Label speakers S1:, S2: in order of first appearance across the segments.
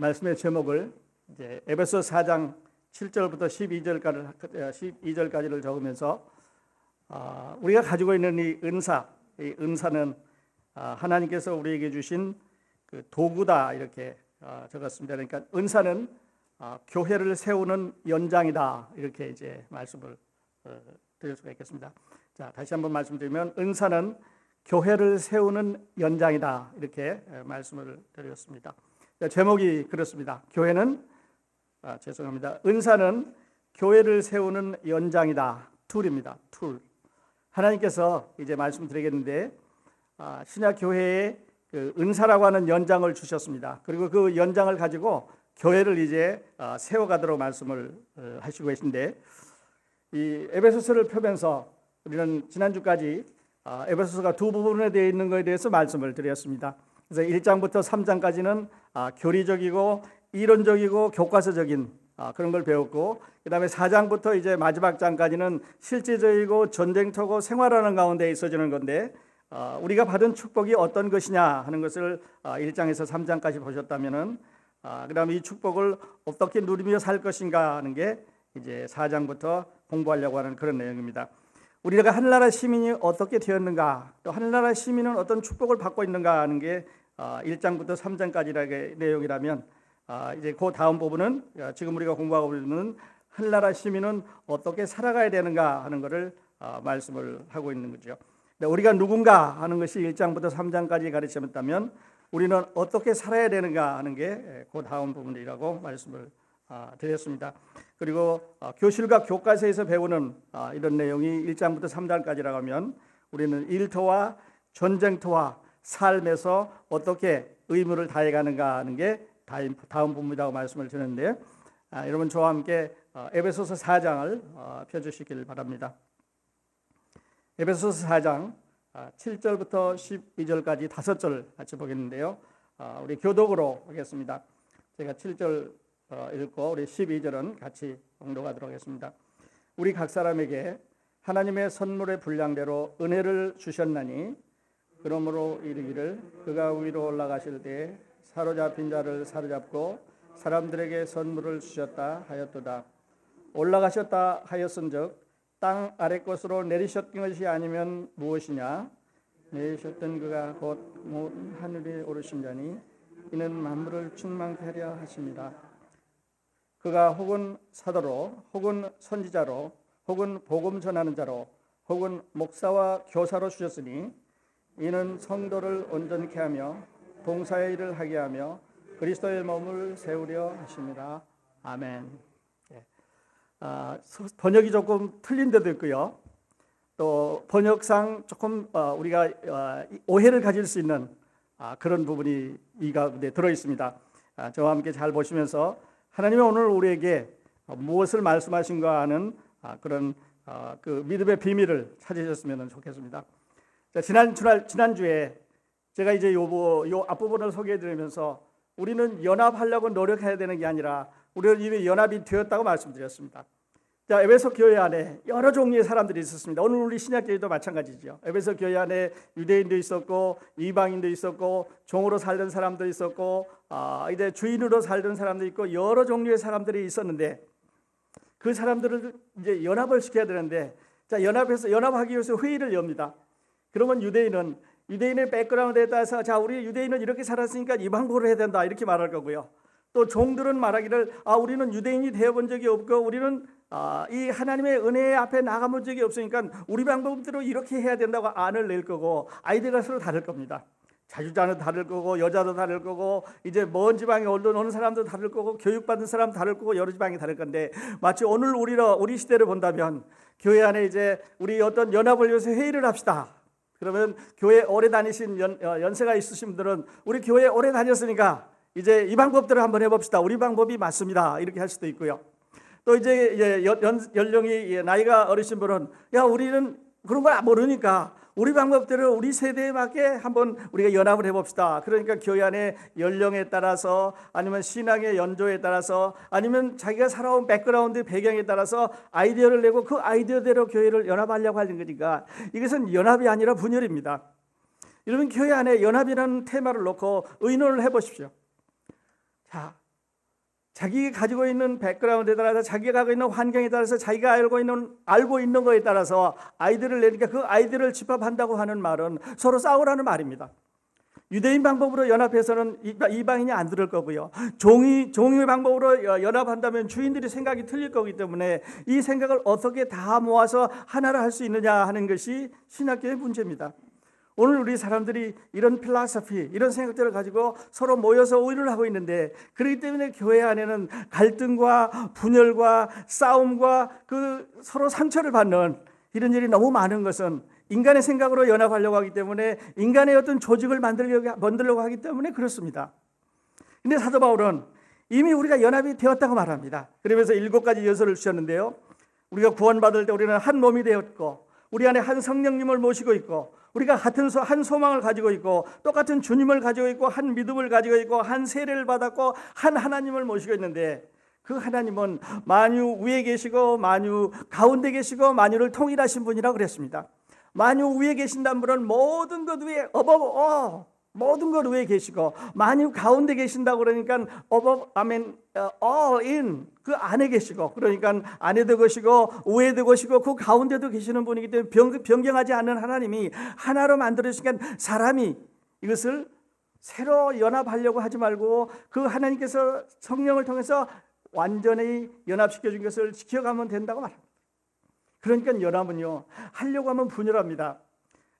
S1: 말씀의 제목을 이제 에베소 4장 7절부터 12절까지를 적으면서 우리가 가지고 있는 이 은사는 하나님께서 우리에게 주신 그 도구다 이렇게 적었습니다. 그러니까 은사는 교회를 세우는 연장이다 이렇게 이제 말씀을 드릴 수가 있겠습니다. 자, 다시 한번 말씀드리면 은사는 교회를 세우는 연장이다 이렇게 말씀을 드렸습니다. 제목이 그렇습니다. 은사는 교회를 세우는 연장이다. 툴입니다. 툴. 하나님께서 이제 말씀드리겠는데 신약 교회에 그 은사라고 하는 연장을 주셨습니다. 그리고 그 연장을 가지고 교회를 이제 세워가도록 말씀을 하시고 계신데, 이 에베소서를 펴면서 우리는 지난주까지 에베소서가 두 부분에 되어 있는 것에 대해서 말씀을 드렸습니다. 그래서 1장부터 3장까지는 교리적이고 이론적이고 교과서적인 그런 걸 배웠고, 그 다음에 4장부터 이제 마지막 장까지는 실제적이고 전쟁터고 생활하는 가운데 있어지는 건데, 우리가 받은 축복이 어떤 것이냐 하는 것을 1장에서 3장까지 보셨다면은, 그 다음에 이 축복을 어떻게 누리며 살 것인가 하는 게 이제 4장부터 공부하려고 하는 그런 내용입니다. 우리가 하늘나라 시민이 어떻게 되었는가, 또 하늘나라 시민은 어떤 축복을 받고 있는가 하는 게 1장부터 3장까지의 내용이라면, 이제 그 다음 부분은 지금 우리가 공부하고 있는 하늘나라 시민은 어떻게 살아가야 되는가 하는 것을 말씀을 하고 있는 거죠. 우리가 누군가 하는 것이 1장부터 3장까지 가르쳤다면 우리는 어떻게 살아야 되는가 하는 게 그 다음 부분이라고 말씀을 드렸습니다. 그리고 교실과 교과서에서 배우는 이런 내용이 1장부터 3장까지라고 하면 우리는 일터와 전쟁터와 삶에서 어떻게 의무를 다해가는가 하는 게 다음 부분이라고 말씀을 드렸는데, 여러분 저와 함께 에베소서 4장을 펴주시길 바랍니다. 에베소서 4장 7절부터 12절까지 5절 같이 보겠는데요. 우리 교독으로 하겠습니다. 제가 7절 읽고 우리 12절은 같이 공독하도록 하겠습니다. 우리 각 사람에게 하나님의 선물의 분량대로 은혜를 주셨나니, 그러므로 이르기를 그가 위로 올라가실 때에 사로잡힌 자를 사로잡고 사람들에게 선물을 주셨다 하였도다. 올라가셨다 하였은즉 땅 아래 것으로 내리셨던 것이 아니면 무엇이냐? 내리셨던 그가 곧 하늘에 오르신 자니 이는 만물을 충만케 하려 하십니다. 그가 혹은 사도로, 혹은 선지자로, 혹은 복음 전하는 자로, 혹은 목사와 교사로 주셨으니 이는 성도를 온전케 하며 봉사의 일을 하게 하며 그리스도의 몸을 세우려 하십니다. 아멘. 번역이 조금 틀린 데도 있고요. 또 번역상 조금 우리가 오해를 가질 수 있는 그런 부분이 이 가운데 들어 있습니다. 저와 함께 잘 보시면서 하나님이 오늘 우리에게 무엇을 말씀하신가 하는 그런 그 믿음의 비밀을 찾으셨으면 좋겠습니다. 지난주에 제가 이제 요 앞부분을 소개해 드리면서 우리는 연합하려고 노력해야 되는 게 아니라 우리는 이미 연합이 되었다고 말씀드렸습니다. 자, 에베소 교회 안에 여러 종류의 사람들이 있었습니다. 오늘 우리 신약교회도 마찬가지죠. 에베소 교회 안에 유대인도 있었고 이방인도 있었고 종으로 살던 사람도 있었고 이제 주인으로 살던 사람도 있고 여러 종류의 사람들이 있었는데, 그 사람들을 이제 연합을 시켜야 되는데, 자, 연합하기 위해서 회의를 엽니다. 그러면 유대인의 백그라운드에 따라서 자, 우리 유대인은 이렇게 살았으니까 이 방법으로 해야 된다 이렇게 말할 거고요. 또 종들은 말하기를 우리는 유대인이 되어본 적이 없고 우리는 이 하나님의 은혜 앞에 나가본 적이 없으니까 우리 방법대로 이렇게 해야 된다고 안을 낼 거고, 아이디어가 서로 다를 겁니다. 자주자는 다를 거고 여자도 다를 거고 이제 먼 지방에 오는 사람도 다를 거고 교육받은 사람 다를 거고 여러 지방이 다를 건데, 마치 오늘 우리 시대를 본다면 교회 안에 이제 우리 어떤 연합을 위해서 회의를 합시다. 그러면 교회 오래 다니신 연세가 있으신 분들은 우리 교회 오래 다녔으니까 이제 이 방법대로 한번 해봅시다. 우리 방법이 맞습니다. 이렇게 할 수도 있고요. 또 이제 연령이 나이가 어리신 분은 우리는 그런 걸 모르니까 우리 방법대로 우리 세대에 맞게 한번 우리가 연합을 해봅시다. 그러니까 교회 안에 연령에 따라서 아니면 신앙의 연조에 따라서 아니면 자기가 살아온 백그라운드 배경에 따라서 아이디어를 내고 그 아이디어대로 교회를 연합하려고 하는 거니까 이것은 연합이 아니라 분열입니다. 여러분 교회 안에 연합이라는 테마를 놓고 의논을 해보십시오. 자, 자기가 가지고 있는 백그라운드에 따라서 자기가 가지고 있는 환경에 따라서 자기가 알고 있는 거에 따라서 아이디어를 내니까 그 아이디어를 집합한다고 하는 말은 서로 싸우라는 말입니다. 유대인 방법으로 연합해서는 이방인이 안 들을 거고요. 종의 방법으로 연합한다면 주인들이 생각이 틀릴 거기 때문에 이 생각을 어떻게 다 모아서 하나를 할 수 있느냐 하는 것이 신학교의 문제입니다. 오늘 우리 사람들이 이런 필라소피, 이런 생각들을 가지고 서로 모여서 오일을 하고 있는데, 그렇기 때문에 교회 안에는 갈등과 분열과 싸움과 그 서로 상처를 받는 이런 일이 너무 많은 것은 인간의 생각으로 연합하려고 하기 때문에, 인간의 어떤 조직을 만들려고 하기 때문에 그렇습니다. 근데 사도 바울은 이미 우리가 연합이 되었다고 말합니다. 그러면서 7가지 요소를 주셨는데요, 우리가 구원받을 때 우리는 한 몸이 되었고, 우리 안에 한 성령님을 모시고 있고, 우리가 같은 한 소망을 가지고 있고, 똑같은 주님을 가지고 있고, 한 믿음을 가지고 있고, 한 세례를 받았고, 한 하나님을 모시고 있는데, 그 하나님은 만유 위에 계시고 만유 가운데 계시고 만유를 통일하신 분이라고 그랬습니다. 만유 위에 계신다는 분은 모든 것 위에 모든 것 위에 계시고, 만유 가운데 계신다고 그러니까 all in, 그 안에 계시고, 그러니까 안에도 계시고 위에도 계시고 그 가운데도 계시는 분이기 때문에 변경하지 않는 하나님이 하나로 만들어주시니까 사람이 이것을 새로 연합하려고 하지 말고 그 하나님께서 성령을 통해서 완전히 연합시켜 준 것을 지켜가면 된다고 말합니다. 그러니까 연합은요, 하려고 하면 분열합니다.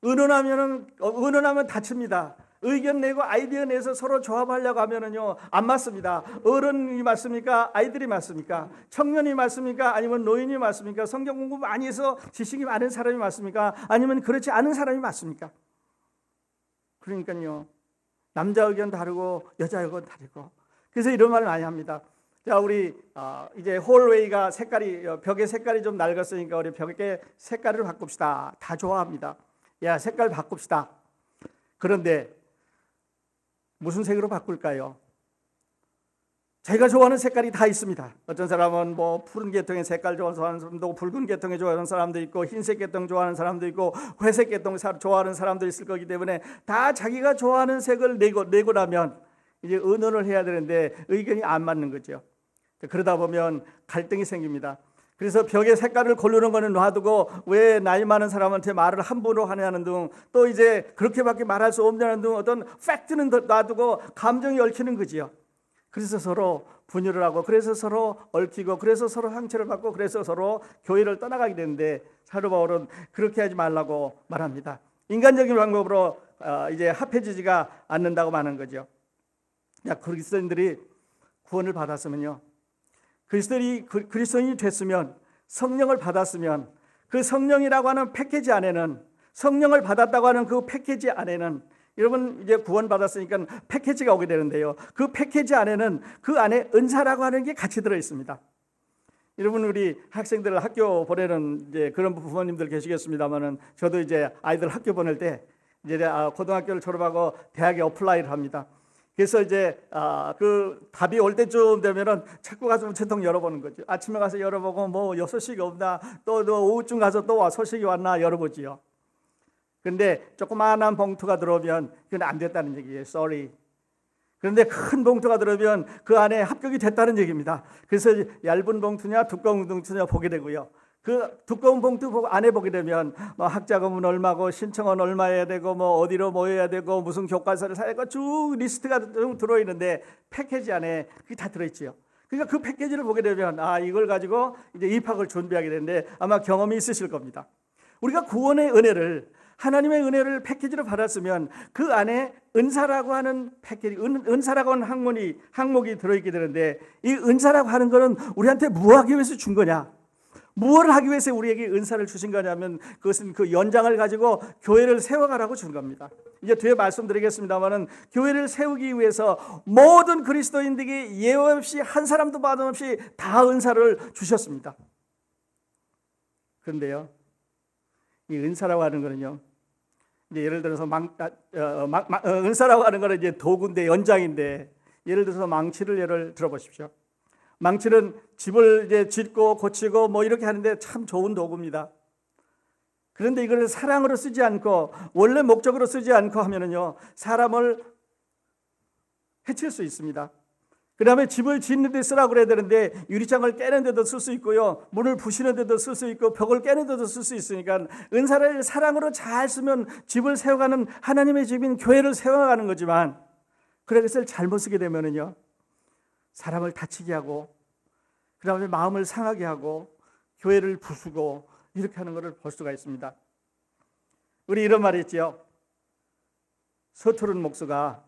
S1: 의논하면 다칩니다. 의견 내고 아이디어 내서 서로 조합하려고 하면은요, 안 맞습니다. 어른이 맞습니까? 아이들이 맞습니까? 청년이 맞습니까? 아니면 노인이 맞습니까? 성경 공부 많이 해서 지식이 많은 사람이 맞습니까? 아니면 그렇지 않은 사람이 맞습니까? 그러니까요, 남자 의견 다르고 여자 의견 다르고. 그래서 이런 말을 많이 합니다. 자, 우리 이제 홀웨이가 벽의 색깔이 좀 낡았으니까 우리 벽의 색깔을 바꿉시다. 다 좋아합니다. 야, 색깔 바꿉시다. 그런데 무슨 색으로 바꿀까요? 제가 좋아하는 색깔이 다 있습니다. 어떤 사람은 뭐 푸른 계통의 색깔 좋아하는 사람도 있고, 붉은 계통의 좋아하는 사람도 있고, 흰색 계통 좋아하는 사람도 있고, 회색 계통 좋아하는 사람도 있을 거기 때문에 다 자기가 좋아하는 색을 내고 나면 이제 의논을 해야 되는데 의견이 안 맞는 거죠. 그러다 보면 갈등이 생깁니다. 그래서 벽의 색깔을 고르는 거는 놔두고 왜 나이 많은 사람한테 말을 함부로 하냐는 등, 또 이제 그렇게밖에 말할 수 없냐는 등 어떤 팩트는 놔두고 감정이 얽히는 거지요. 그래서 서로 분열을 하고, 그래서 서로 얽히고, 그래서 서로 상처를 받고, 그래서 서로 교회를 떠나가게 되는데, 사도 바울은 그렇게 하지 말라고 말합니다. 인간적인 방법으로 이제 합해지지가 않는다고 말하는 거죠. 그리스도인들이 구원을 받았으면요, 그리스도인이 됐으면, 성령을 받았으면, 그 성령이라고 하는 패키지 안에는, 성령을 받았다고 하는 그 패키지 안에는, 여러분 이제 구원 받았으니까 패키지가 오게 되는데요, 그 패키지 안에는 그 안에 은사라고 하는 게 같이 들어 있습니다. 여러분, 우리 학생들을 학교 보내는 이제 그런 부모님들 계시겠습니다만은, 저도 이제 아이들 학교 보낼 때 이제 고등학교를 졸업하고 대학에 어플라이를 합니다. 그래서 이제 그 답이 올 때쯤 되면은 자꾸 가서 문체통 열어보는 거죠. 아침에 가서 열어보고 뭐 소식이 없나, 또 오후쯤 가서 또 소식이 왔나 열어보지요. 근데 조그마한 봉투가 들어오면 그건 안 됐다는 얘기예요. Sorry. 그런데 큰 봉투가 들어오면 그 안에 합격이 됐다는 얘기입니다. 그래서 얇은 봉투냐 두꺼운 봉투냐 보게 되고요. 그 두꺼운 봉투 안에 보게 되면 뭐 학자금은 얼마고, 신청은 얼마여야 되고, 뭐 어디로 모여야 되고, 무슨 교과서를 사야 되고, 쭉 리스트가 들어있는데 패키지 안에 그게 다 들어있지요. 그러니까 그 패키지를 보게 되면 이걸 가지고 이제 입학을 준비하게 되는데 아마 경험이 있으실 겁니다. 우리가 구원의 은혜를, 하나님의 은혜를 패키지로 받았으면 그 안에 은사라고 하는 패키지, 은사라고 하는 항목이 들어있게 되는데, 이 은사라고 하는 것은 우리한테 뭐 하기 위해서 준 거냐? 무엇을 하기 위해서 우리에게 은사를 주신 거냐면, 그것은 그 연장을 가지고 교회를 세워가라고 준 겁니다. 이제 뒤에 말씀드리겠습니다만은, 교회를 세우기 위해서 모든 그리스도인들에게 예외 없이 한 사람도 빠짐없이 다 은사를 주셨습니다. 그런데요, 이 은사라고 하는 거는요, 이제 예를 들어서 은사라고 하는 거는 이제 도구인데, 연장인데, 예를 들어서 망치를 예를 들어보십시오. 망치는 집을 이제 짓고 고치고 뭐 이렇게 하는데 참 좋은 도구입니다. 그런데 이걸 사랑으로 쓰지 않고, 원래 목적으로 쓰지 않고 하면은요, 사람을 해칠 수 있습니다. 그 다음에 집을 짓는 데 쓰라고 그래야 되는데 유리창을 깨는 데도 쓸 수 있고요, 문을 부시는 데도 쓸 수 있고 벽을 깨는 데도 쓸 수 있으니까 은사를 사랑으로 잘 쓰면 집을 세워가는 하나님의 집인 교회를 세워가는 거지만, 그것을 잘못 쓰게 되면은요 사람을 다치게 하고 그 다음에 마음을 상하게 하고 교회를 부수고 이렇게 하는 것을 볼 수가 있습니다. 우리 이런 말이 있지요. 서투른 목수가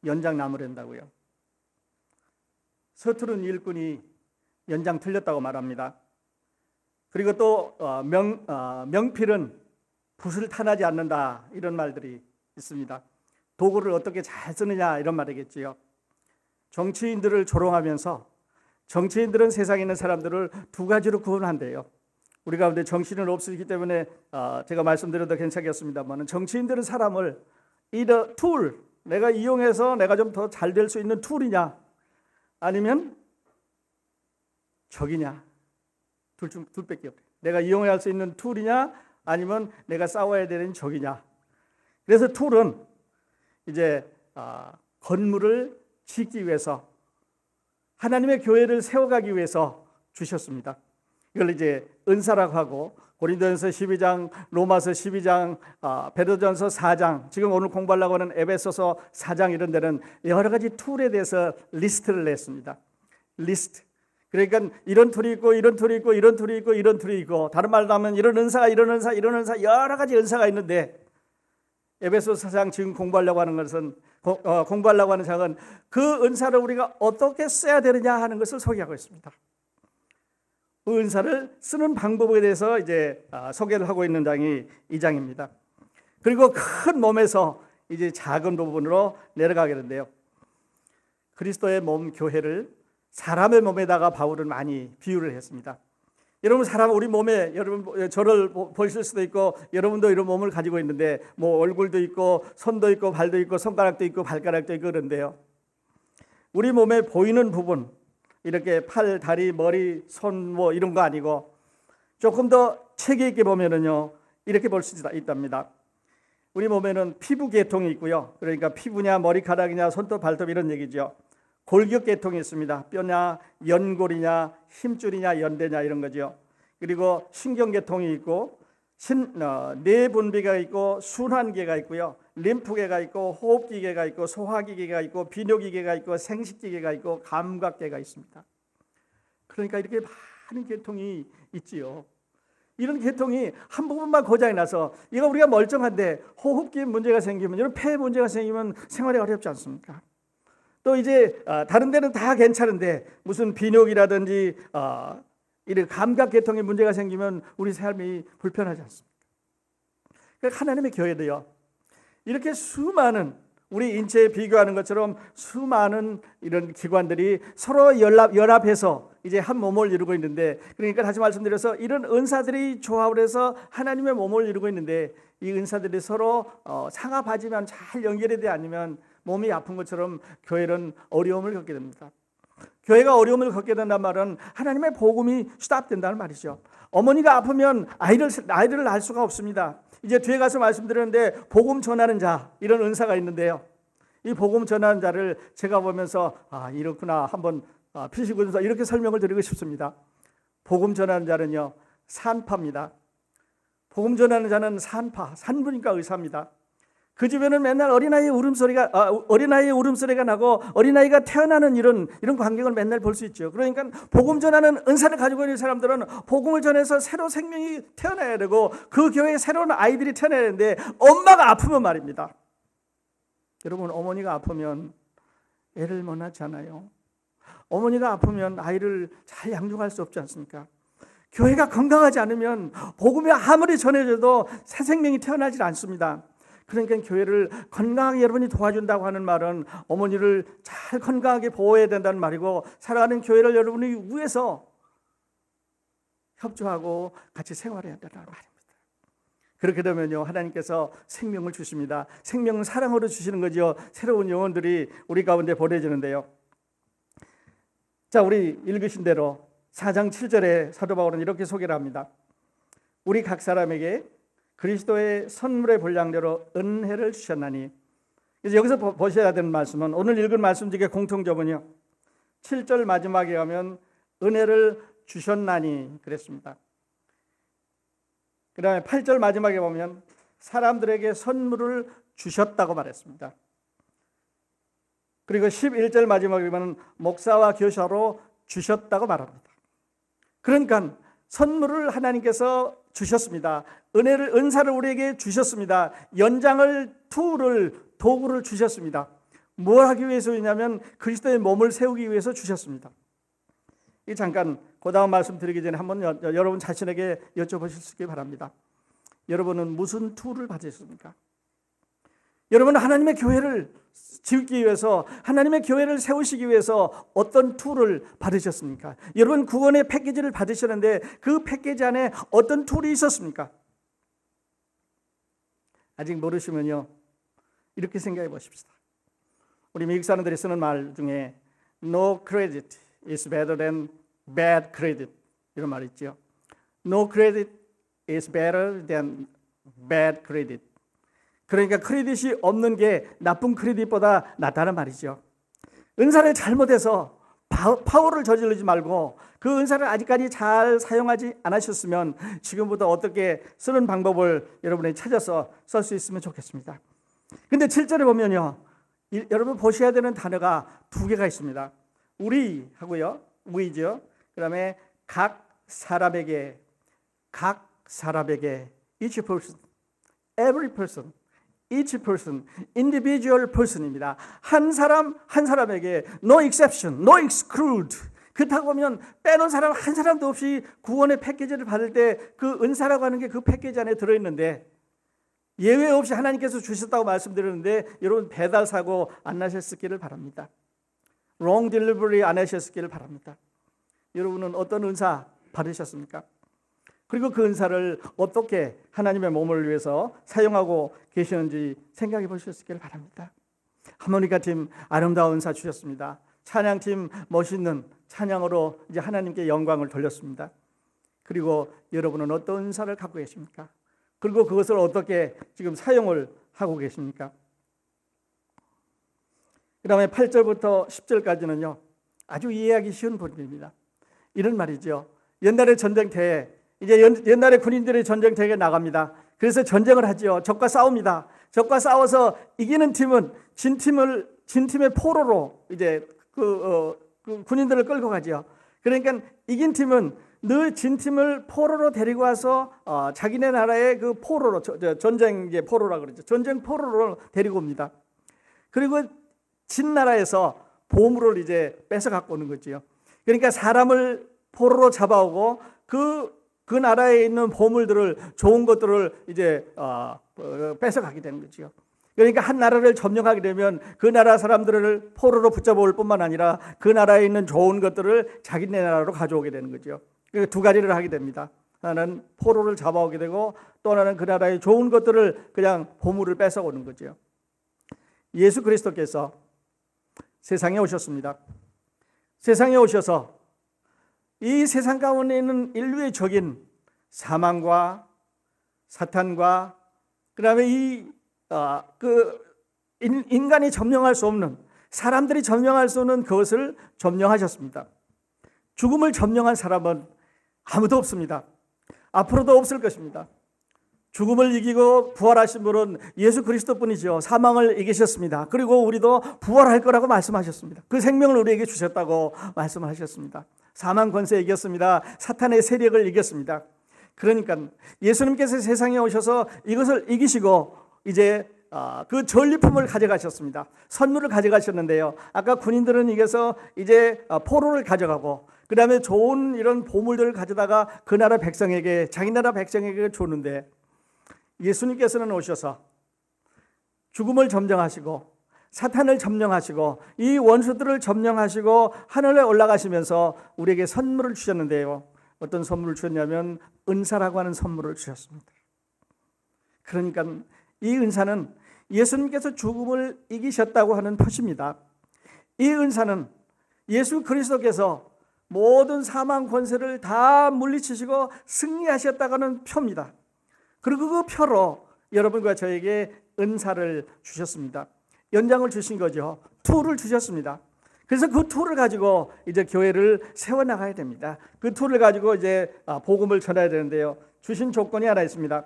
S1: 연장 나무랜다고요. 서투른 일꾼이 연장 틀렸다고 말합니다. 그리고 또 명필은 붓을 탄하지 않는다, 이런 말들이 있습니다. 도구를 어떻게 잘 쓰느냐, 이런 말이겠지요. 정치인들을 조롱하면서 정치인들은 세상에 있는 사람들을 두 가지로 구분한대요. 우리 가운데 정치인은 없으시기 때문에 제가 말씀드려도 괜찮겠습니다만, 정치인들은 사람을 either 툴, 내가 이용해서 내가 좀 더 잘 될 수 있는 툴이냐, 아니면 적이냐, 둘밖에 없대요. 내가 이용할 수 있는 툴이냐, 아니면 내가 싸워야 되는 적이냐. 그래서 툴은 이제 건물을 짓기 위해서, 하나님의 교회를 세워가기 위해서 주셨습니다. 이걸 이제 은사라고 하고, 고린도전서 12장, 로마서 12장, 베드로전서 4장, 지금 오늘 공부하려고 하는 에베소서 4장, 이런 데는 여러 가지 툴에 대해서 리스트를 냈습니다. 리스트. 그러니까 이런 툴이 있고 이런 툴이 있고 이런 툴이 있고 이런 툴이 있고, 다른 말로 하면 이런 은사가 이런 은사 이런 은사 여러 가지 은사가 있는데, 에베소서 4장 지금 공부하려고 하는 것은 공부하려고 하는 장은 그 은사를 우리가 어떻게 써야 되느냐 하는 것을 소개하고 있습니다. 그 은사를 쓰는 방법에 대해서 이제 소개를 하고 있는 장이 이 장입니다. 그리고 큰 몸에서 이제 작은 부분으로 내려가게 되는데요. 그리스도의 몸 교회를 사람의 몸에다가 바울은 많이 비유를 했습니다. 여러분, 우리 몸에, 여러분 저를 보실 수도 있고 여러분도 이런 몸을 가지고 있는데, 뭐 얼굴도 있고 손도 있고 발도 있고 손가락도 있고 발가락도 있고 그런데요, 우리 몸에 보이는 부분, 이렇게 팔, 다리, 머리, 손 뭐 이런 거 아니고 조금 더 체계 있게 보면은요 이렇게 볼 수 있답니다. 우리 몸에는 피부 계통이 있고요. 그러니까 피부냐 머리카락이냐 손톱 발톱 이런 얘기죠. 골격 계통이 있습니다. 뼈냐 연골이냐 힘줄이냐 연대냐 이런 거죠. 그리고 신경 계통이 있고 뇌분비가 있고 순환계가 있고요, 림프계가 있고 호흡기계가 있고 소화기계가 있고 비뇨기계가 있고 생식기계가 있고 감각계가 있습니다. 그러니까 이렇게 많은 계통이 있지요. 이런 계통이 한 부분만 고장이 나서, 이거 우리가 멀쩡한데 호흡기에 문제가 생기면, 이런 폐에 문제가 생기면 생활이 어렵지 않습니까? 또 이제 다른 데는 다 괜찮은데 무슨 비뇨기라든지 이런 감각 계통에 문제가 생기면 우리 삶이 불편하지 않습니까? 그러니까 하나님의 교회도요, 이렇게 수많은, 우리 인체에 비교하는 것처럼 수많은 이런 기관들이 서로 연합해서 이제 한 몸을 이루고 있는데, 그러니까 다시 말씀드려서 이런 은사들이 조합을 해서 하나님의 몸을 이루고 있는데, 이 은사들이 서로 상합하지만 잘 연결이 되지 않으면 몸이 아픈 것처럼 교회는 어려움을 겪게 됩니다. 교회가 어려움을 겪게 된다는 말은 하나님의 복음이 스탑된다는 말이죠. 어머니가 아프면 아이를 낳을 수가 없습니다. 이제 뒤에 가서 말씀드렸는데 복음 전하는 자, 이런 은사가 있는데요, 이 복음 전하는 자를 제가 보면서 이렇구나 한번 피시군서 이렇게 설명을 드리고 싶습니다. 복음 전하는 자는요 산파입니다. 복음 전하는 자는 산부니까 의사입니다. 그 집에는 맨날 어린아이의 울음소리가 나고 어린아이가 태어나는 이런 광경을 맨날 볼 수 있죠. 그러니까 복음 전하는 은사를 가지고 있는 사람들은 복음을 전해서 새로 생명이 태어나야 되고 그 교회에 새로운 아이들이 태어나야 되는데, 엄마가 아프면 말입니다. 여러분, 어머니가 아프면 애를 못 낳잖아요. 어머니가 아프면 아이를 잘 양육할 수 없지 않습니까? 교회가 건강하지 않으면 복음이 아무리 전해져도 새 생명이 태어나질 않습니다. 그러니까 교회를 건강하게 여러분이 도와준다고 하는 말은 어머니를 잘 건강하게 보호해야 된다는 말이고, 살아가는 교회를 여러분이 위해서 협조하고 같이 생활해야 된다는 말입니다. 그렇게 되면요 하나님께서 생명을 주십니다. 생명은 사랑으로 주시는 거죠. 새로운 영혼들이 우리 가운데 보내지는데요. 자, 우리 읽으신 대로 4장 7절에 사도 바울은 이렇게 소개를 합니다. 우리 각 사람에게 그리스도의 선물의 분량대로 은혜를 주셨나니. 그래서 여기서 보셔야 되는 말씀은, 오늘 읽은 말씀 중에 공통점은요, 7절 마지막에 가면 은혜를 주셨나니 그랬습니다. 그 다음에 8절 마지막에 보면 사람들에게 선물을 주셨다고 말했습니다. 그리고 11절 마지막에 보면 목사와 교사로 주셨다고 말합니다. 그러니까 선물을 하나님께서 주셨습니다. 은사를 우리에게 주셨습니다. 연장을, 툴을, 도구를 주셨습니다. 뭘 하기 위해서냐면 그리스도의 몸을 세우기 위해서 주셨습니다. 잠깐 그 다음 말씀 드리기 전에 한번 여러분 자신에게 여쭤보실 수 있기 바랍니다. 여러분은 무슨 툴을 받으셨습니까? 여러분은 하나님의 교회를 지우기 위해서, 하나님의 교회를 세우시기 위해서 어떤 툴을 받으셨습니까? 여러분 구원의 패키지를 받으셨는데 그 패키지 안에 어떤 툴이 있었습니까? 아직 모르시면요, 이렇게 생각해 보십시다. 우리 미국 사람들이 쓰는 말 중에 No credit is better than bad credit, 이런 말이 있죠. No credit is better than bad credit. 그러니까 크레딧이 없는 게 나쁜 크레딧보다 낫다는 말이죠. 은사를 잘못해서 파워를 저지르지 말고 그 은사를 아직까지 잘 사용하지 않으셨으면 지금부터 어떻게 쓰는 방법을 여러분이 찾아서 쓸 수 있으면 좋겠습니다. 근데 7절에 보면요, 여러분 보셔야 되는 단어가 두 개가 있습니다. 우리 하고요, we죠. 그 다음에 각 사람에게, each person, every person, each person, individual person입니다. 한 사람 한 사람에게 no exception, no exclude. 그렇다고 하면 빼놓은 사람 한 사람도 없이 구원의 패키지를 받을 때 그 은사라고 하는 게 그 패키지 안에 들어있는데 예외 없이 하나님께서 주셨다고 말씀드렸는데 여러분 배달 사고 안 나셨기를 바랍니다. wrong delivery 안 하셨기를 바랍니다. 여러분은 어떤 은사 받으셨습니까? 그리고 그 은사를 어떻게 하나님의 몸을 위해서 사용하고 계시는지 생각해 보셨기를 바랍니다. 하모니카 팀 아름다운 은사 주셨습니다. 찬양팀 멋있는 찬양으로 이제 하나님께 영광을 돌렸습니다. 그리고 여러분은 어떤 은사를 갖고 계십니까? 그리고 그것을 어떻게 지금 사용을 하고 계십니까? 그 다음에 8절부터 10절까지는요, 아주 이해하기 쉬운 본문입니다. 이런 말이죠. 옛날에 전쟁터에, 이제 옛날에 군인들이 전쟁터에 나갑니다. 그래서 전쟁을 하죠. 적과 싸웁니다. 적과 싸워서 이기는 팀은 진 팀의 포로로 이제 그 군인들을 끌고 가죠. 그러니까 이긴 팀은 늘 진 팀을 포로로 데리고 와서 자기네 나라의 그 포로로, 전쟁 포로라 그러죠. 전쟁 포로로 데리고 옵니다. 그리고 진 나라에서 보물을 이제 뺏어 갖고 오는 거지요. 그러니까 사람을 포로로 잡아오고 그 나라에 있는 보물들을, 좋은 것들을 이제 뺏어 가게 되는 거지요. 그러니까 한 나라를 점령하게 되면 그 나라 사람들을 포로로 붙잡아 올 뿐만 아니라 그 나라에 있는 좋은 것들을 자기네 나라로 가져오게 되는 거죠. 그러니까 두 가지를 하게 됩니다. 하나는 포로를 잡아오게 되고 또 하나는 그 나라의 좋은 것들을 그냥 보물을 뺏어 오는 거죠. 예수 그리스도께서 세상에 오셨습니다. 세상에 오셔서 이 세상 가운데 있는 인류의 적인 사망과 사탄과 그다음에 인간이 점령할 수 없는, 사람들이 점령할 수 없는 그것을 점령하셨습니다. 죽음을 점령한 사람은 아무도 없습니다. 앞으로도 없을 것입니다. 죽음을 이기고 부활하신 분은 예수 그리스도뿐이죠. 사망을 이기셨습니다. 그리고 우리도 부활할 거라고 말씀하셨습니다. 그 생명을 우리에게 주셨다고 말씀하셨습니다. 사망 권세 이겼습니다. 사탄의 세력을 이겼습니다. 그러니까 예수님께서 세상에 오셔서 이것을 이기시고 이제 그 전리품을 가져가셨습니다. 선물을 가져가셨는데요. 아까 군인들은 이겨서 이제 포로를 가져가고 그 다음에 좋은 이런 보물들을 가져다가 그 나라 백성에게, 자기 나라 백성에게 줬는데 예수님께서는 오셔서 죽음을 점령하시고 사탄을 점령하시고 이 원수들을 점령하시고 하늘에 올라가시면서 우리에게 선물을 주셨는데요. 어떤 선물을 주셨냐면 은사라고 하는 선물을 주셨습니다. 그러니까 이 은사는 예수님께서 죽음을 이기셨다고 하는 표시입니다. 이 은사는 예수 그리스도께서 모든 사망 권세를 다 물리치시고 승리하셨다는 표입니다. 그리고 그 표로 여러분과 저에게 은사를 주셨습니다. 연장을 주신 거죠. 툴을 주셨습니다. 그래서 그 툴을 가지고 이제 교회를 세워나가야 됩니다. 그 툴을 가지고 이제 복음을 전해야 되는데요. 주신 조건이 하나 있습니다.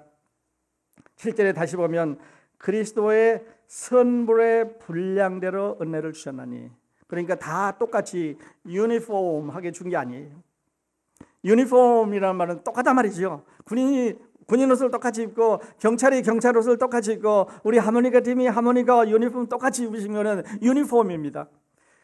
S1: 7절에 다시 보면 그리스도의 선물의 분량대로 은혜를 주셨나니. 그러니까 다 똑같이 유니폼하게 준 게 아니에요. 유니폼이라는 말은 똑같단 말이죠. 군인이 군인 옷을 똑같이 입고 경찰이 경찰 옷을 똑같이 입고 우리 하모니카 팀이 하모니카 유니폼 똑같이 입으신 거는 유니폼입니다.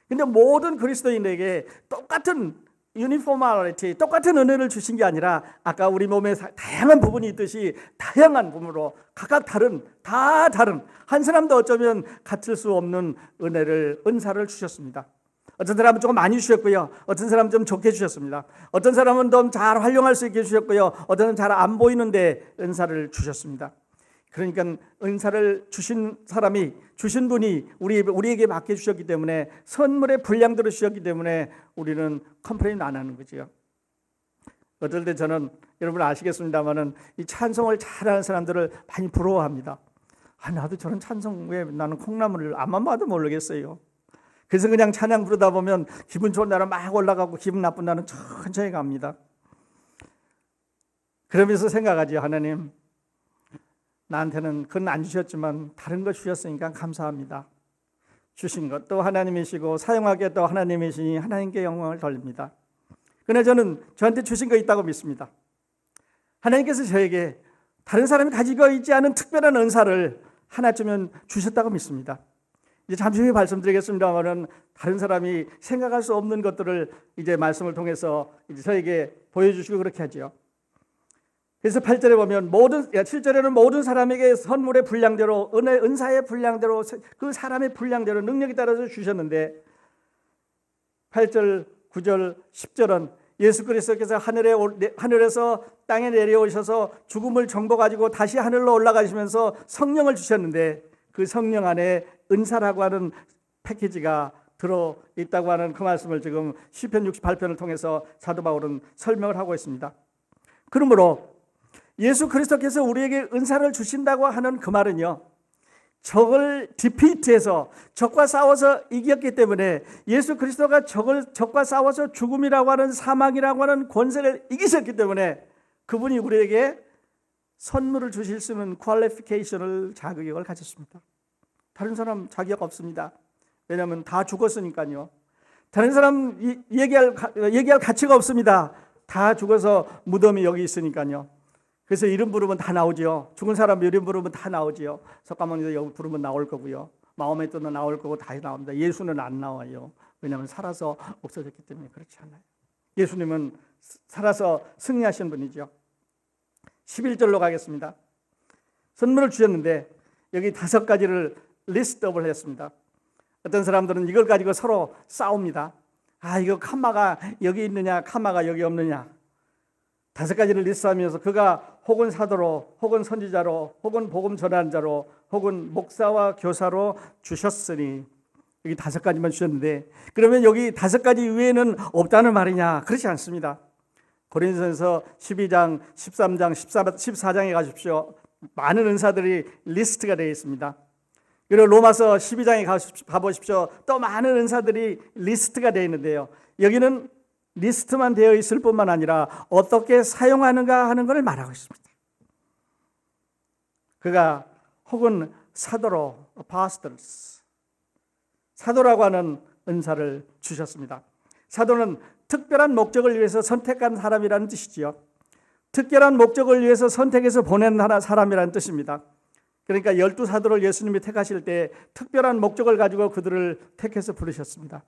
S1: 근데 모든 그리스도인에게 똑같은 유니포멀리티, 똑같은 은혜를 주신 게 아니라 아까 우리 몸에 다양한 부분이 있듯이 다양한 부분으로 각각 다 다른 한 사람도 어쩌면 같을 수 없는 은사를 주셨습니다. 어떤 사람은 조금 많이 주셨고요. 어떤 사람은 좀 적게 주셨습니다. 어떤 사람은 좀 잘 활용할 수 있게 주셨고요. 어떤 사람은 잘 안 보이는데 은사를 주셨습니다. 그러니까 은사를 주신 사람이 주신 분이 우리에게 맡겨 주셨기 때문에 선물의 분량대로 주셨기 때문에 우리는 컴플레인 안 하는 거죠. 어떨 때 저는 여러분 아시겠습니다만은 이 찬송을 잘하는 사람들을 많이 부러워합니다. 나도 저런 찬송 왜 나는 콩나물을 앞만 봐도 모르겠어요. 그래서 그냥 찬양 부르다 보면 기분 좋은 날은 막 올라가고 기분 나쁜 날은 천천히 갑니다. 그러면서 생각하지, 하나님 나한테는 그건 안 주셨지만 다른 거 주셨으니까 감사합니다. 주신 것도 하나님이시고 사용하기에 또 하나님이시니 하나님께 영광을 돌립니다. 그러나 저는 저한테 주신 거 있다고 믿습니다. 하나님께서 저에게 다른 사람이 가지고 있지 않은 특별한 은사를 하나쯤은 주셨다고 믿습니다. 이제 잠시 후에 말씀드리겠습니다만은 다른 사람이 생각할 수 없는 것들을 이제 말씀을 통해서 이제 저에게 보여주시고 그렇게 하죠. 그래서 8절에 보면 7절에는 모든 사람에게 선물의 분량대로 은사의 분량대로 그 사람의 분량대로 능력에 따라서 주셨는데 8절, 9절, 10절은 예수 그리스도께서 하늘에서 땅에 내려오셔서 죽음을 정복하시고 다시 하늘로 올라가시면서 성령을 주셨는데 그 성령 안에 은사라고 하는 패키지가 들어있다고 하는 그 말씀을 지금 시편 68편을 통해서 사도 바울은 설명을 하고 있습니다. 그러므로 예수 그리스도께서 우리에게 은사를 주신다고 하는 그 말은요, 적을 디피트해서 적과 싸워서 이겼기 때문에 예수 그리스도가 적과 싸워서 죽음이라고 하는 사망이라고 하는 권세를 이기셨기 때문에 그분이 우리에게 선물을 주실 수 있는 퀄리피케이션을 자격을 가졌습니다. 다른 사람 자격 없습니다. 왜냐하면 다 죽었으니까요. 다른 사람 얘기할 가치가 없습니다. 다 죽어서 무덤이 여기 있으니까요. 그래서 이름 부르면 다 나오죠. 죽은 사람 이름 부르면 다 나오죠. 석가모니도 여기 부르면 나올 거고요. 마음에 뜨는 나올 거고 다 나옵니다. 예수는 안 나와요. 왜냐하면 살아서 없어졌기 때문에 그렇지 않아요. 예수님은 살아서 승리하신 분이죠. 11절로 가겠습니다. 선물을 주셨는데 여기 5가지를 리스트업을 했습니다. 어떤 사람들은 이걸 가지고 서로 싸웁니다. 이거 칸마가 여기 있느냐 칸마가 여기 없느냐. 5가지를 리스트하면서 그가 혹은 사도로 혹은 선지자로 혹은 복음 전환자로 혹은 목사와 교사로 주셨으니 여기 5가지만 주셨는데 그러면 여기 5가지 이외에는 없다는 말이냐? 그렇지 않습니다. 고린도전서 12장, 13장, 14장에 가십시오. 많은 은사들이 리스트가 되어 있습니다. 그리고 로마서 12장에 가보십시오. 또 많은 은사들이 리스트가 되어 있는데요. 여기는 리스트만 되어 있을 뿐만 아니라 어떻게 사용하는가 하는 것을 말하고 있습니다. 그가 혹은 사도로 apostles, 사도라고 하는 은사를 주셨습니다. 사도는 특별한 목적을 위해서 선택한 사람이라는 뜻이지요. 특별한 목적을 위해서 선택해서 보낸 사람이라는 뜻입니다. 그러니까 12사도를 예수님이 택하실 때 특별한 목적을 가지고 그들을 택해서 부르셨습니다.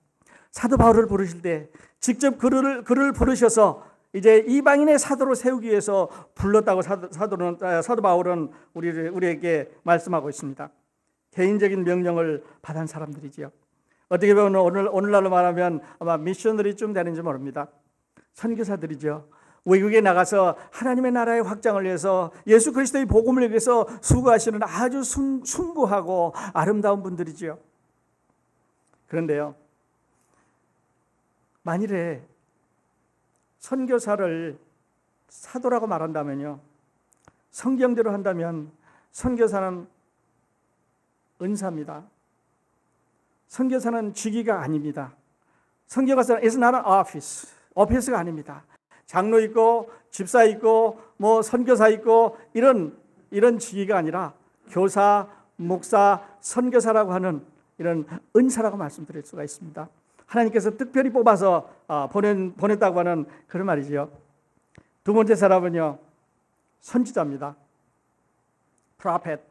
S1: 사도 바울을 부르실 때 직접 그를 부르셔서 이제 이방인의 사도로 세우기 위해서 불렀다고 사도 바울은 우리에게 말씀하고 있습니다. 개인적인 명령을 받은 사람들이지요. 어떻게 보면 오늘날로 말하면 아마 미셔너리쯤 되는지 모릅니다. 선교사들이죠. 외국에 나가서 하나님의 나라의 확장을 위해서 예수 그리스도의 복음을 위해서 수고하시는 아주 숭고하고 아름다운 분들이지요. 그런데요, 만일에 선교사를 사도라고 말한다면요, 성경대로 한다면 선교사는 은사입니다. 선교사는 직위가 아닙니다. 선교사는 is not an office. 오피스가 아닙니다. 장로 있고 집사 있고 뭐 선교사 있고 이런 직위가 아니라 교사, 목사, 선교사라고 하는 이런 은사라고 말씀드릴 수가 있습니다. 하나님께서 특별히 뽑아서 보냈다고 하는 그런 말이죠. 두 번째 사람은요, 선지자입니다. prophet.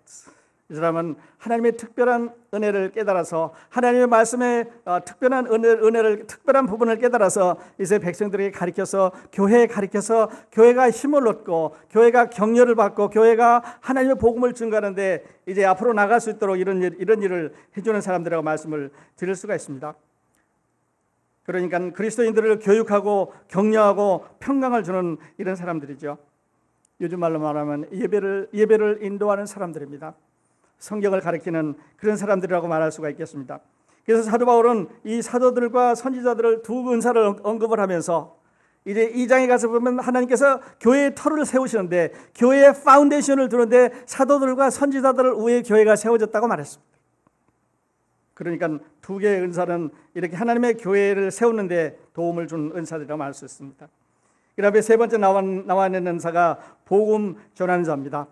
S1: 이 사람은 하나님의 특별한 은혜를 깨달아서 하나님의 말씀의 특별한 은혜를 특별한 부분을 깨달아서 이제 백성들에게 가르쳐서 교회에 가르쳐서 교회가 힘을 얻고 교회가 격려를 받고 교회가 하나님의 복음을 증거하는데 이제 앞으로 나갈 수 있도록 이런 일을 해주는 사람들이라고 말씀을 드릴 수가 있습니다. 그러니까 그리스도인들을 교육하고 격려하고 평강을 주는 이런 사람들이죠. 요즘 말로 말하면 예배를 인도하는 사람들입니다. 성경을 가리키는 그런 사람들이라고 말할 수가 있겠습니다. 그래서 사도 바울은 이 사도들과 선지자들을 두 은사를 언급을 하면서 이제 2장에 가서 보면 하나님께서 교회의 터를 세우시는데 교회의 파운데이션을 두는데 사도들과 선지자들 위에 교회가 세워졌다고 말했습니다. 그러니까 두 개의 은사는 이렇게 하나님의 교회를 세우는데 도움을 준 은사들이라고 말할 수 있습니다. 그 다음에 세 번째 나와 있는 은사가 복음 전하는 자입니다.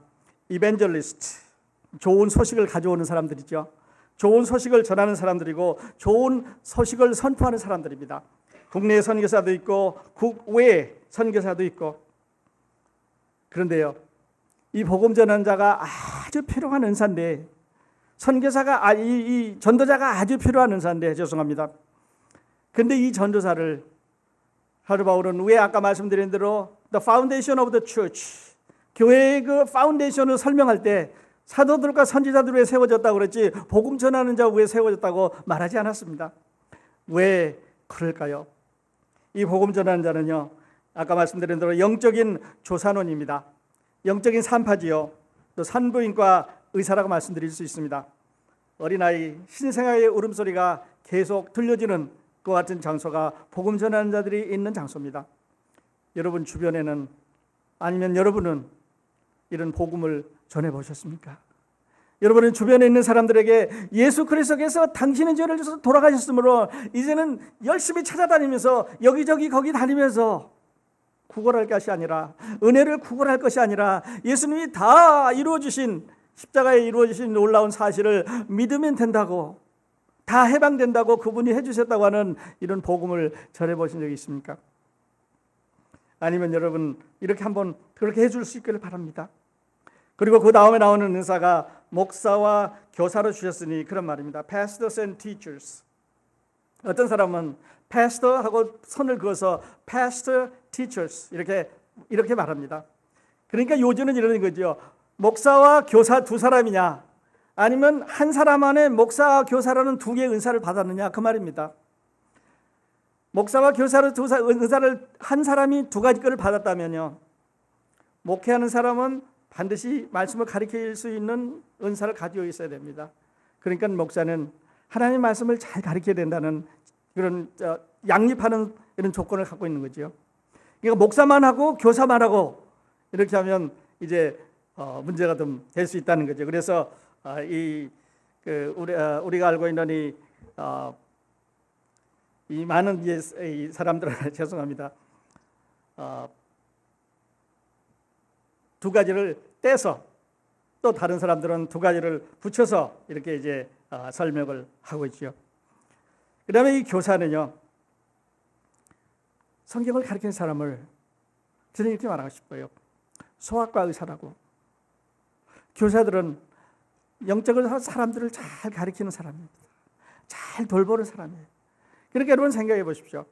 S1: 이벤젤리스트. 좋은 소식을 가져오는 사람들이죠. 좋은 소식을 전하는 사람들이고 좋은 소식을 선포하는 사람들입니다. 국내 선교사도 있고 국외 선교사도 있고. 그런데요, 이 복음 전하는 자가 아주 필요한 은사인데 선교사가 이 전도자가 아주 필요한 은사인데 죄송합니다. 근데 이 전도사를 사도 바울은 왜 아까 말씀드린 대로 the foundation of the church 교회의 그 파운데이션을 설명할 때 사도들과 선지자들 위에 세워졌다고 그랬지 복음 전하는 자 위에 세워졌다고 말하지 않았습니다. 왜 그럴까요? 이 복음 전하는 자는요, 아까 말씀드린 대로 영적인 조산원입니다. 영적인 산파지요. 또 산부인과 의사라고 말씀드릴 수 있습니다. 어린아이 신생아의 울음소리가 계속 들려지는 그 같은 장소가 복음 전하는 자들이 있는 장소입니다. 여러분 주변에는 아니면 여러분은 이런 복음을 전해보셨습니까? 여러분은 주변에 있는 사람들에게 예수 그리스도께서 당신의 죄를 져서 돌아가셨으므로 이제는 열심히 찾아다니면서 여기저기 거기 다니면서 구걸할 것이 아니라 은혜를 구걸할 것이 아니라 예수님이 다 이루어주신 십자가에 이루어주신 놀라운 사실을 믿으면 된다고 다 해방된다고 그분이 해주셨다고 하는 이런 복음을 전해보신 적이 있습니까? 아니면 여러분 이렇게 한번 그렇게 해줄 수 있기를 바랍니다. 그리고 그 다음에 나오는 은사가 목사와 교사로 주셨으니 그런 말입니다. Pastors and teachers. 어떤 사람은 pastor하고 선을 그어서 pastor teachers 이렇게 말합니다. 그러니까 요즘은 이러는 거죠. 목사와 교사 두 사람이냐 아니면 한 사람 안에 목사와 교사라는 두 개의 은사를 받았느냐 그 말입니다. 목사와 교사로 은사를 한 사람이 두 가지 것을 받았다면요, 목회하는 사람은 반드시 말씀을 가르칠 수 있는 은사를 가지고 있어야 됩니다. 그러니까 목사는 하나님의 말씀을 잘 가르쳐야 된다는 그런 양립하는 이런 조건을 갖고 있는 거죠. 그러니까 목사만 하고 교사만 하고 이렇게 하면 이제 문제가 좀 될 수 있다는 거죠. 그래서 우리가 알고 있는 이 많은 이 사람들은 죄송합니다. 두 가지를 떼서 또 다른 사람들은 두 가지를 붙여서 이렇게 이제 설명을 하고 있죠. 그다음에 이 교사는요, 성경을 가르치는 사람을 저는 이렇게 말하고 싶어요. 소아과 의사라고. 교사들은 영적으로 사람들을 잘 가르치는 사람입니다. 잘 돌보는 사람이에요. 그러니까 여러분 생각해 보십시오.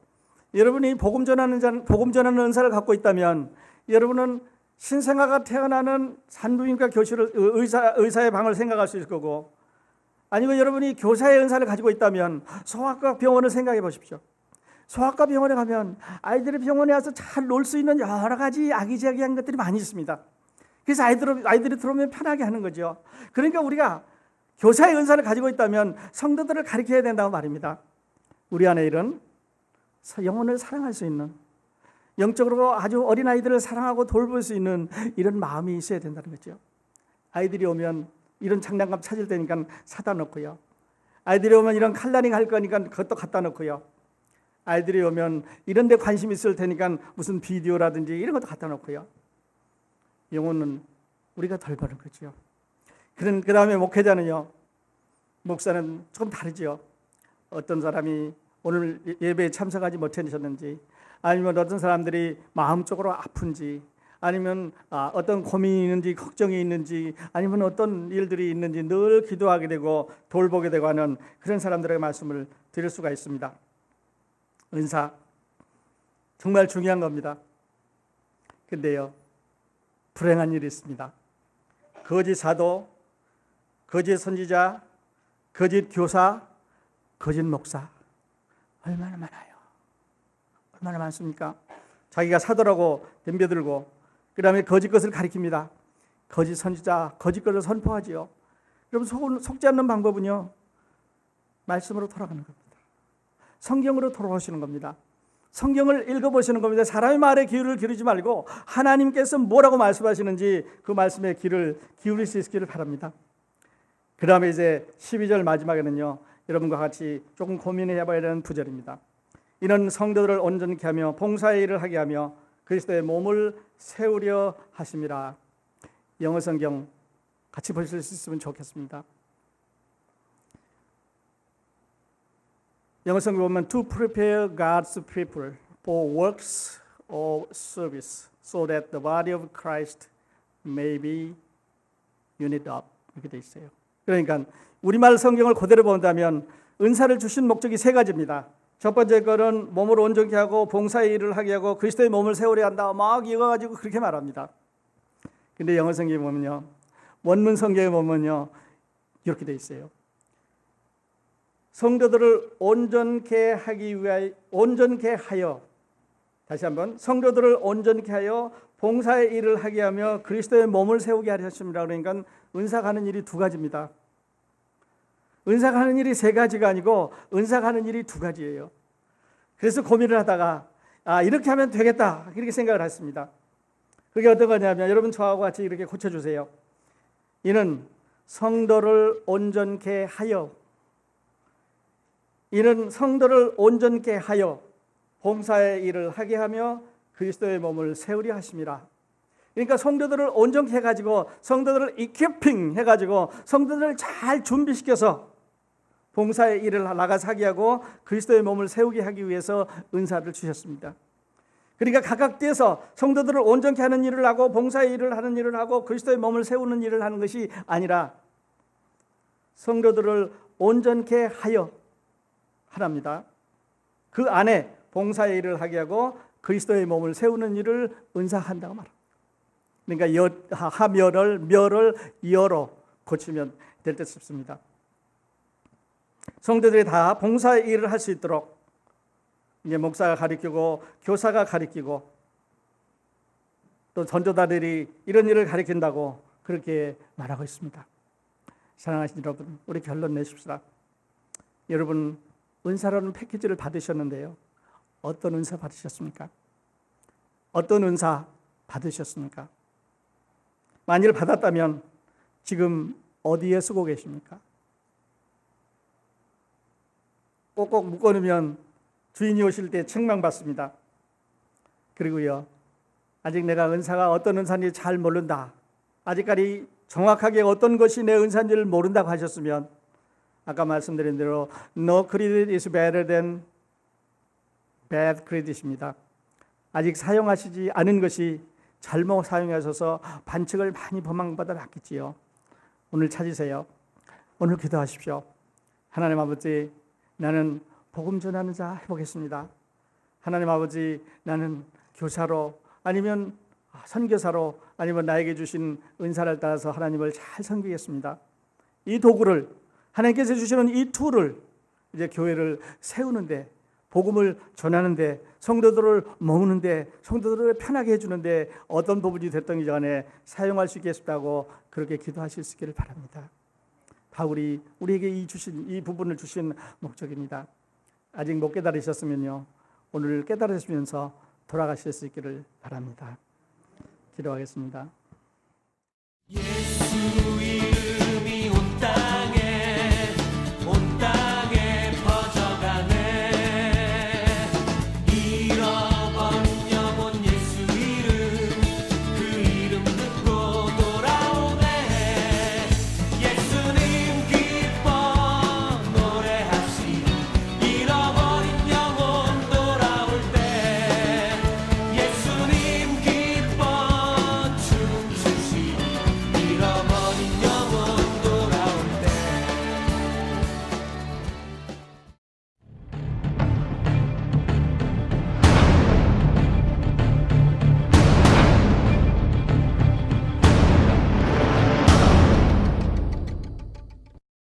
S1: 여러분이 복음 전하는 은사를 갖고 있다면 여러분은 신생아가 태어나는 산부인과 교실을 의사의 방을 생각할 수 있을 거고, 아니면 여러분이 교사의 은사를 가지고 있다면 소아과 병원을 생각해 보십시오. 소아과 병원에 가면 아이들이 병원에 와서 잘 놀 수 있는 여러 가지 아기자기한 것들이 많이 있습니다. 그래서 아이들이 들어오면 편하게 하는 거죠. 그러니까 우리가 교사의 은사를 가지고 있다면 성도들을 가르쳐야 된다고 말입니다. 우리 안에 이런 영혼을 사랑할 수 있는, 영적으로 아주 어린아이들을 사랑하고 돌볼 수 있는 이런 마음이 있어야 된다는 거죠. 아이들이 오면 이런 장난감 찾을 때니까 사다 놓고요. 아이들이 오면 이런 칼날이 갈 거니까 그것도 갖다 놓고요. 아이들이 오면 이런 데 관심 있을 테니까 무슨 비디오라든지 이런 것도 갖다 놓고요. 영혼은 우리가 덜 버는 거죠. 그 다음에 목회자는요, 목사는 조금 다르죠. 어떤 사람이 오늘 예배에 참석하지 못하셨는지, 아니면 어떤 사람들이 마음적으로 아픈지, 아니면 어떤 고민이 있는지, 걱정이 있는지, 아니면 어떤 일들이 있는지 늘 기도하게 되고 돌보게 되고 하는 그런 사람들에게 말씀을 드릴 수가 있습니다. 은사 정말 중요한 겁니다. 근데요, 불행한 일이 있습니다. 거짓 사도, 거짓 선지자, 거짓 교사, 거짓 목사 얼마나 많아요. 얼마나 많습니까? 자기가 사도라고 덤벼들고 그 다음에 거짓 것을 가리킵니다. 거짓 선지자, 거짓 것을 선포하지요. 여러분, 속지 않는 방법은요, 말씀으로 돌아가는 겁니다. 성경으로 돌아오시는 겁니다. 성경을 읽어보시는 겁니다. 사람의 말에 귀를 기울이지 말고 하나님께서 뭐라고 말씀하시는지 그 말씀에 귀를 기울일 수 있기를 바랍니다. 그 다음에 이제 12절 마지막에는요, 여러분과 같이 조금 고민해 봐야 되는 구절입니다. 이는 성도들을 온전케 하며 봉사의 일을 하게 하며 그리스도의 몸을 세우려 하심이라. 영어 성경 같이 보실 수 있으면 좋겠습니다. 영어 성경 보면 to prepare God's people for works of service so that the body of Christ may be united up. 이렇게 돼 있어요. 그러니까 우리말 성경을 그대로 본다면 은사를 주신 목적이 세 가지입니다. 첫 번째 거는 몸을 온전케 하고 봉사의 일을 하게 하고 그리스도의 몸을 세우려 한다. 막 이어가지고 그렇게 말합니다. 근데 영어 성경에 보면요, 원문 성경에 보면요, 이렇게 돼 있어요. 성도들을 온전케 하여, 다시 한번, 성도들을 온전케 하여 봉사의 일을 하게 하며 그리스도의 몸을 세우게 하려 하십니다. 그러니까 은사가 하는 일이 두 가지입니다. 은사가 하는 일이 세 가지가 아니고 은사가 하는 일이 두 가지예요. 그래서 고민을 하다가 이렇게 하면 되겠다, 이렇게 생각을 했습니다. 그게 어떤 거냐면, 여러분 저하고 같이 이렇게 고쳐주세요. 이는 성도를 온전케 하여, 이는 성도를 온전케 하여 봉사의 일을 하게 하며 그리스도의 몸을 세우려 하심이라. 그러니까 성도들을 온전케 해가지고, 성도들을 이큐핑 해가지고 성도들을 잘 준비시켜서 봉사의 일을 나가서 하게 하고 그리스도의 몸을 세우게 하기 위해서 은사를 주셨습니다. 그러니까 각각에서 성도들을 온전케 하는 일을 하고 봉사의 일을 하는 일을 하고 그리스도의 몸을 세우는 일을 하는 것이 아니라 성도들을 온전케 하여 하랍니다. 그 안에 봉사의 일을 하게 하고 그리스도의 몸을 세우는 일을 은사한다고 말합니다. 그러니까 하멸을 멸을 여로 고치면 될 듯 싶습니다. 성도들이 다 봉사의 일을 할 수 있도록 이제 목사가 가르치고 교사가 가르치고 또 전도자들이 이런 일을 가르친다고 그렇게 말하고 있습니다. 사랑하신 여러분, 우리 결론 내십시다. 여러분, 은사라는 패키지를 받으셨는데요, 어떤 은사 받으셨습니까? 어떤 은사 받으셨습니까? 만일 받았다면 지금 어디에 쓰고 계십니까? 꼭꼭 묶어놓으면 주인이 오실 때 책망받습니다. 그리고요, 아직 내가 은사가 어떤 은사인지 잘 모른다, 아직까지 정확하게 어떤 것이 내 은사인지를 모른다고 하셨으면 아까 말씀드린 대로 No credit is better than bad credit입니다. 아직 사용하시지 않은 것이 잘못 사용하셔서 반칙을 많이 범함받아 놨겠지요. 오늘 찾으세요. 오늘 기도하십시오. 하나님 아버지, 나는 복음 전하는 자 해보겠습니다. 하나님 아버지, 나는 교사로 아니면 선교사로 아니면 나에게 주신 은사를 따라서 하나님을 잘 섬기겠습니다. 이 도구를, 하나님께서 주시는 이 툴을 이제 교회를 세우는데, 복음을 전하는데, 성도들을 모으는데, 성도들을 편하게 해주는데 어떤 부분이 됐던 간에 사용할 수 있겠다고 그렇게 기도하실 수 있기를 바랍니다. 바울이 우리에게 이 부분을 주신 목적입니다. 아직 못 깨달으셨으면요, 오늘 깨달으시면서 돌아가실 수 있기를 바랍니다. 기도하겠습니다.
S2: 예수 이름이 온 땅에